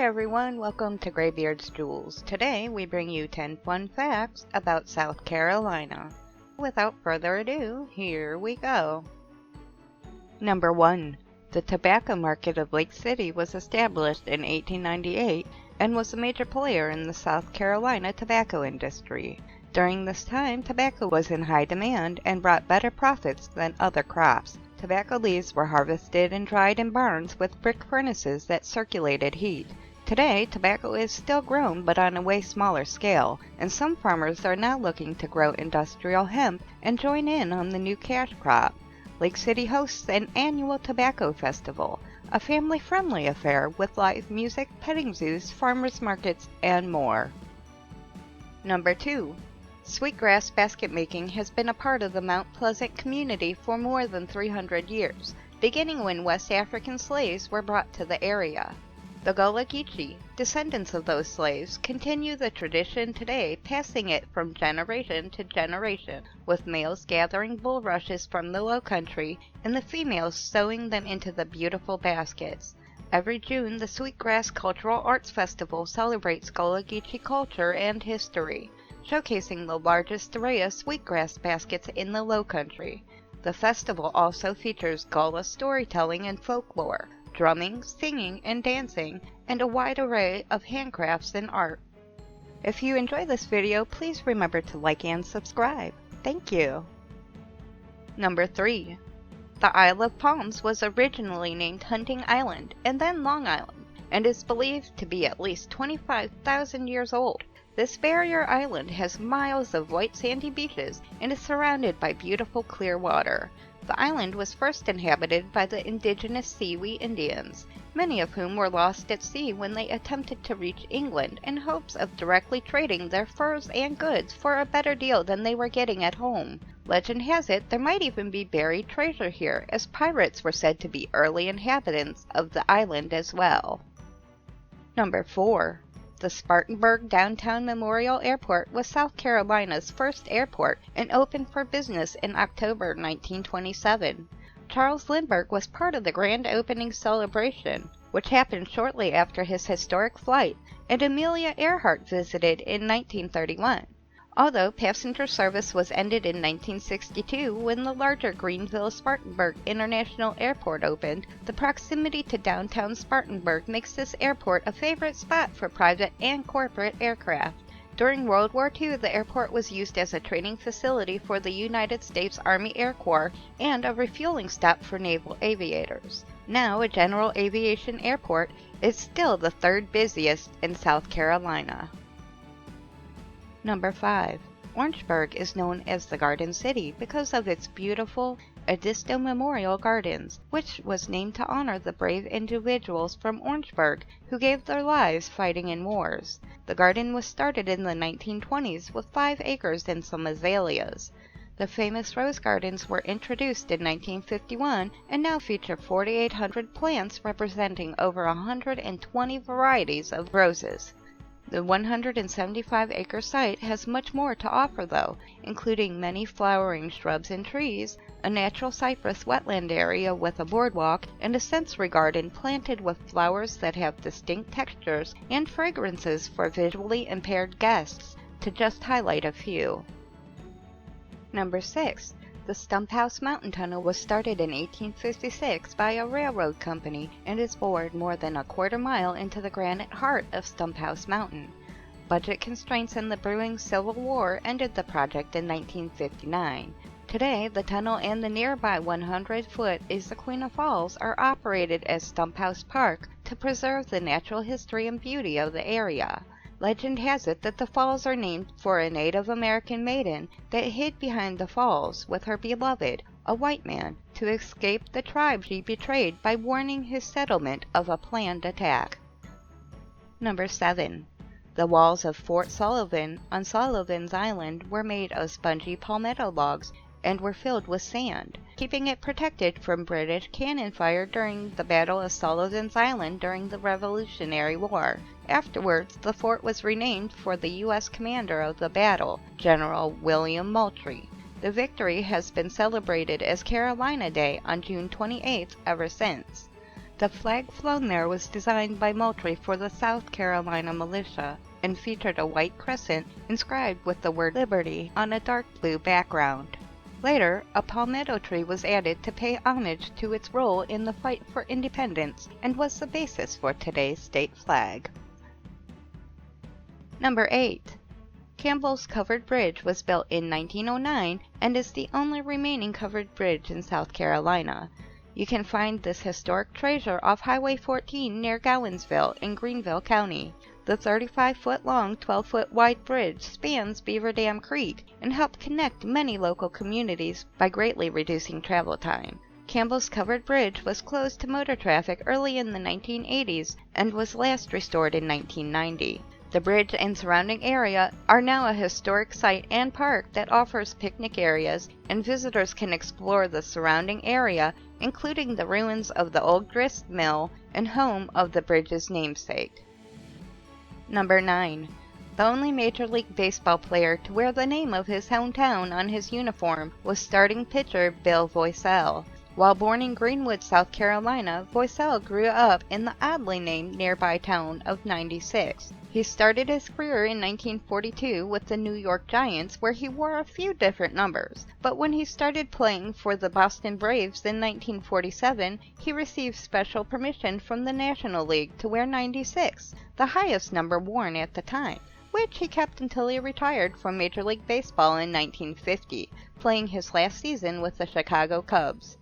everyone, welcome to Greybeard's Jewels. Today we bring you 10 fun facts about South Carolina. Without further ado, here we go. Number 1. The tobacco market of Lake City was established in 1898 and was a major player in the South Carolina tobacco industry. During this time, tobacco was in high demand and brought better profits than other crops. Tobacco leaves were harvested and dried in barns with brick furnaces that circulated heat. Today, tobacco is still grown but on a way smaller scale, and some farmers are now looking to grow industrial hemp and join in on the new cash crop. Lake City hosts an annual tobacco festival, a family-friendly affair with live music, petting zoos, farmers markets, and more. Number 2. Sweetgrass basket making has been a part of the Mount Pleasant community for more than 300 years, beginning when West African slaves were brought to the area. The Gullah Culture, descendants of those slaves, continue the tradition today, passing it from generation to generation, with males gathering bulrushes from the low country and the females sewing them into the beautiful baskets. Every June, the Sweetgrass Cultural Arts Festival celebrates Gullah culture and history, showcasing the largest array of sweetgrass baskets in the Low Country. The festival also features Gullah storytelling and folklore, drumming, singing, and dancing, and a wide array of handcrafts and art. If you enjoy this video, please remember to like and subscribe. Thank you. Number 3. The Isle of Palms was originally named Hunting Island and then Long Island, and is believed to be at least 25,000 years old. This barrier island has miles of white sandy beaches and is surrounded by beautiful clear water. The island was first inhabited by the indigenous Siwi Indians, many of whom were lost at sea when they attempted to reach England in hopes of directly trading their furs and goods for a better deal than they were getting at home. Legend has it there might even be buried treasure here, as pirates were said to be early inhabitants of the island as well. Number 4. The Spartanburg Downtown Memorial Airport was South Carolina's first airport and opened for business in October 1927. Charles Lindbergh was part of the grand opening celebration, which happened shortly after his historic flight, and Amelia Earhart visited in 1931. Although passenger service was ended in 1962 when the larger Greenville-Spartanburg International Airport opened, the proximity to downtown Spartanburg makes this airport a favorite spot for private and corporate aircraft. During World War II, the airport was used as a training facility for the United States Army Air Corps and a refueling stop for naval aviators. Now a general aviation airport, it's still the third busiest in South Carolina. Number 5. Orangeburg is known as the Garden City because of its beautiful Edisto Memorial Gardens, which was named to honor the brave individuals from Orangeburg who gave their lives fighting in wars. The garden was started in the 1920s with 5 acres and some azaleas. The famous rose gardens were introduced in 1951 and now feature 4,800 plants representing over 120 varieties of roses. The 175-acre site has much more to offer though, including many flowering shrubs and trees, a natural cypress wetland area with a boardwalk, and a sensory garden planted with flowers that have distinct textures and fragrances for visually impaired guests, to just highlight a few. Number 6. The Stumphouse Mountain Tunnel was started in 1856 by a railroad company and is bored more than a quarter mile into the granite heart of Stumphouse Mountain. Budget constraints and the brewing Civil War ended the project in 1959. Today, the tunnel and the nearby 100-foot Isaqueena Falls are operated as Stumphouse Park to preserve the natural history and beauty of the area. Legend has it that the falls are named for a Native American maiden that hid behind the falls with her beloved, a white man, to escape the tribe she betrayed by warning his settlement of a planned attack. Number 7. The walls of Fort Sullivan on Sullivan's Island were made of spongy palmetto logs and were filled with sand, keeping it protected from British cannon fire during the Battle of Sullivan's Island during the Revolutionary War. Afterwards, the fort was renamed for the U.S. commander of the battle, General William Moultrie. The victory has been celebrated as Carolina Day on June 28th ever since. The flag flown there was designed by Moultrie for the South Carolina militia and featured a white crescent inscribed with the word Liberty on a dark blue background. Later, a palmetto tree was added to pay homage to its role in the fight for independence and was the basis for today's state flag. Number 8. Campbell's Covered Bridge was built in 1909 and is the only remaining covered bridge in South Carolina. You can find this historic treasure off Highway 14 near Gowensville in Greenville County. The 35-foot-long, 12-foot-wide bridge spans Beaver Dam Creek and helped connect many local communities by greatly reducing travel time. Campbell's Covered Bridge was closed to motor traffic early in the 1980s and was last restored in 1990. The bridge and surrounding area are now a historic site and park that offers picnic areas, and visitors can explore the surrounding area, including the ruins of the old grist mill and home of the bridge's namesake. Number 9. The only Major League Baseball player to wear the name of his hometown on his uniform was starting pitcher Bill Voicel. While born in Greenwood, South Carolina, Voicel grew up in the oddly named nearby town of 96. He started his career in 1942 with the New York Giants, where he wore a few different numbers. But when he started playing for the Boston Braves in 1947, he received special permission from the National League to wear 96, the highest number worn at the time, which he kept until he retired from Major League Baseball in 1950, playing his last season with the Chicago Cubs.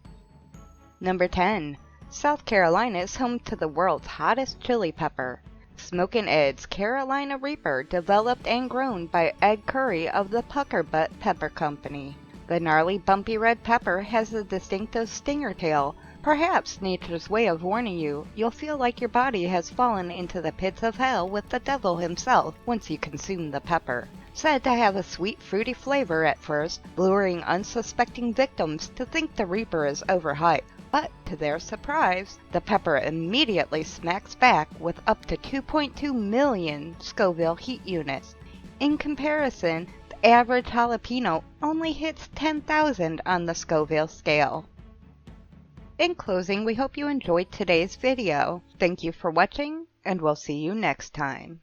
Number 10. South Carolina is home to the world's hottest chili pepper. Smokin' Eds Carolina Reaper, developed and grown by Ed Curry of the Pucker Butt Pepper Company. The gnarly, bumpy red pepper has a distinctive stinger tail, perhaps nature's way of warning you'll feel like your body has fallen into the pits of hell with the devil himself once you consume the pepper. Said to have a sweet, fruity flavor at first, luring unsuspecting victims to think the Reaper is overhyped. But, to their surprise, the pepper immediately smacks back with up to 2.2 million Scoville heat units. In comparison, the average jalapeno only hits 10,000 on the Scoville scale. In closing, we hope you enjoyed today's video. Thank you for watching, and we'll see you next time.